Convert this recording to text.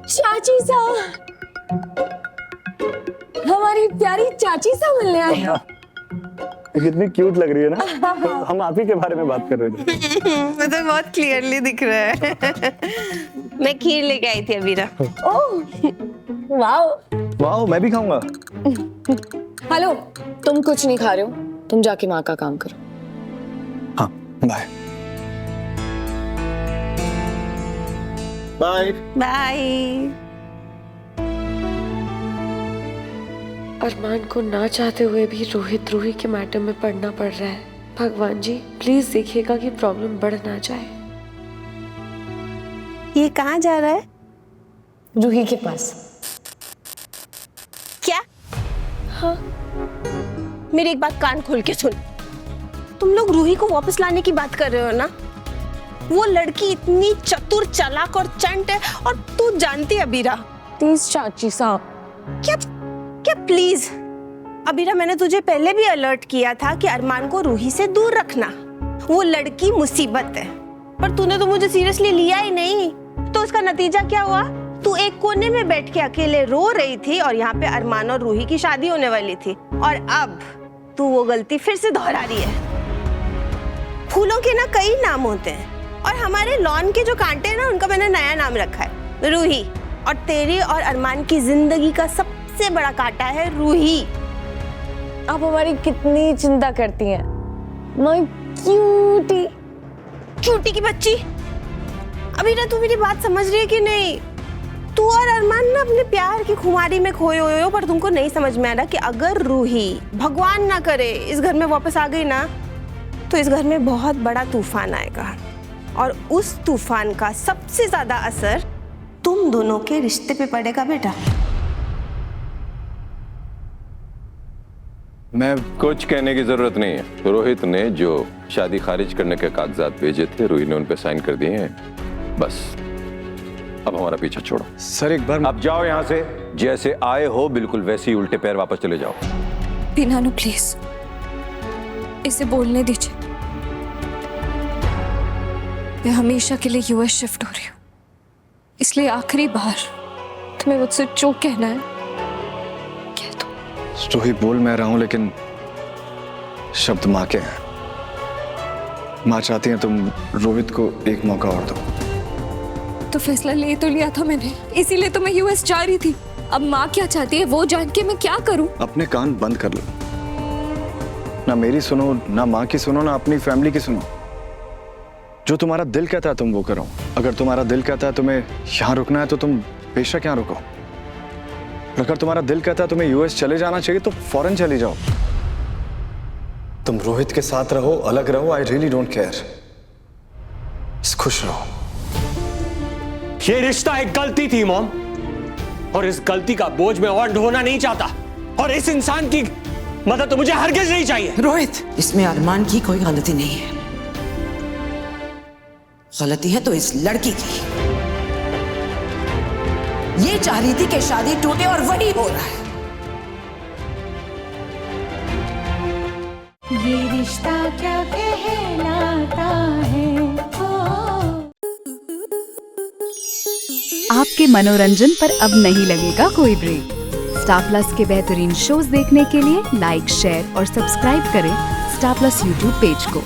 चाची साहब, हमारी प्यारी चाची साहब मिलने आए हैं। कितनी क्यूट लग रही है ना। हम आप ही के बारे में बात कर रहे थे। मुझे बहुत क्लियरली दिख रहा है। मैं खीर लेके आई थी अबीरा। ओह, वाओ। वाओ, मैं भी खाऊंगा। हेलो, तुम कुछ नहीं खा रहे हो, तुम जाके माँ का काम करो। हाँ, बाय बाय बाय। अरमान को ना चाहते हुए भी रोहित रूही के मैटर में पड़ना पड़ रहा है। भगवान जी प्लीज देखिएगा कि प्रॉब्लम बढ़ ना जाए। ये कहाँ जा रहा है? रूही के पास। क्या? हाँ। मेरी एक बात कान खोल के सुन। तुम लोग रूही को वापस लाने की बात कर रहे हो ना? वो लड़की इतनी चतुर, चालाक और चंट है, और तू जानती है अबीरा। प्लीज चाची साहब। क्या प्लीज? अबीरा, मैंने तुझे पहले भी अलर्ट किया था कि अरमान को रूही से दूर रखना। वो लड़की मुसीबत है, पर तूने तो मुझे सीरियसली लिया ही नहीं। तो उसका नतीजा क्या हुआ? तू एक कोने में बैठ के अकेले रो रही थी, और यहाँ पे अरमान और रूही की शादी होने वाली थी, और अब तू वो गलती फिर से दोहरा रही है। फूलों के ना कई नाम होते हैं, और हमारे लॉन के जो कांटे हैं ना, उनका मैंने नया नाम रखा है, रूही। और तेरी और अरमान की जिंदगी का सबसे बड़ा कांटा है रूही। आप हमारी कितनी चिंता करती हैं, माय क्यूटी। क्यूटी की बच्ची। अभी ना तू मेरी बात समझ रही है कि नहीं? तू और अरमान ना अपने प्यार की खुमारी में खोए हुए हो, पर तुमको नहीं समझ में आ रहा कि अगर रूही, भगवान ना करे, इस घर में वापस आ गई ना, तो इस घर में बहुत बड़ा तूफान आएगा, और उस तूफान का सबसे ज्यादा असर तुम दोनों के रिश्ते पे पड़ेगा बेटा। मैं कुछ कहने की जरूरत नहीं है। रोहित ने जो शादी खारिज करने के कागजात भेजे थे, रूही ने उन पे साइन कर दिए हैं। बस अब हमारा पीछा छोड़ो। सर एक बार अब जाओ यहाँ से। जैसे आए हो बिल्कुल वैसे ही उल्टे पैर वापस चले जाओ। नानू प्लीज इसे बोलने दीजिए। मैं हमेशा के लिए यूएस शिफ्ट हो रही हूँ, इसलिए आखिरी बार तुम्हें मुझसे जो कहना है कह दो। रोहित बोल मैं रहा हूं, लेकिन शब्द माँ के हैं। माँ चाहती हैं तुम रोहित को एक मौका और दो। तो फैसला ले तो लिया था मैंने, इसीलिए तो मैं यूएस जा रही थी। अब माँ क्या चाहती है वो जान के मैं क्या करूं? अपने कान बंद कर लो। ना मेरी सुनो, ना माँ की सुनो, ना अपनी फैमिली की सुनो। जो तुम्हारा दिल कहता है तुम वो करो। अगर तुम्हारा दिल कहता है तुम्हें यहाँ रुकना है तो तुम बेशक यहाँ रुको। अगर तुम्हारा दिल कहता है तुम्हें यूएस चले जाना चाहिए तो फौरन चले जाओ। तुम रोहित के साथ रहो, अलग रहो, आई रियली डोंट केयर। खुश रहो। ये रिश्ता एक गलती थी मॉम, और इस गलती का बोझ मैं और ढोना नहीं चाहता, और इस इंसान की मदद तो मुझे हरगिज नहीं चाहिए। रोहित, इसमें अरमान की कोई गलती नहीं है। गलती है तो इस लड़की की। ये चाह रही थी कि शादी टूटे, और वही हो रहा है। ये रिश्ता क्या कहलाता है। आपके मनोरंजन पर अब नहीं लगेगा कोई ब्रेक। स्टार प्लस के बेहतरीन शोज देखने के लिए लाइक, शेयर और सब्सक्राइब करें स्टार प्लस यूट्यूब पेज को।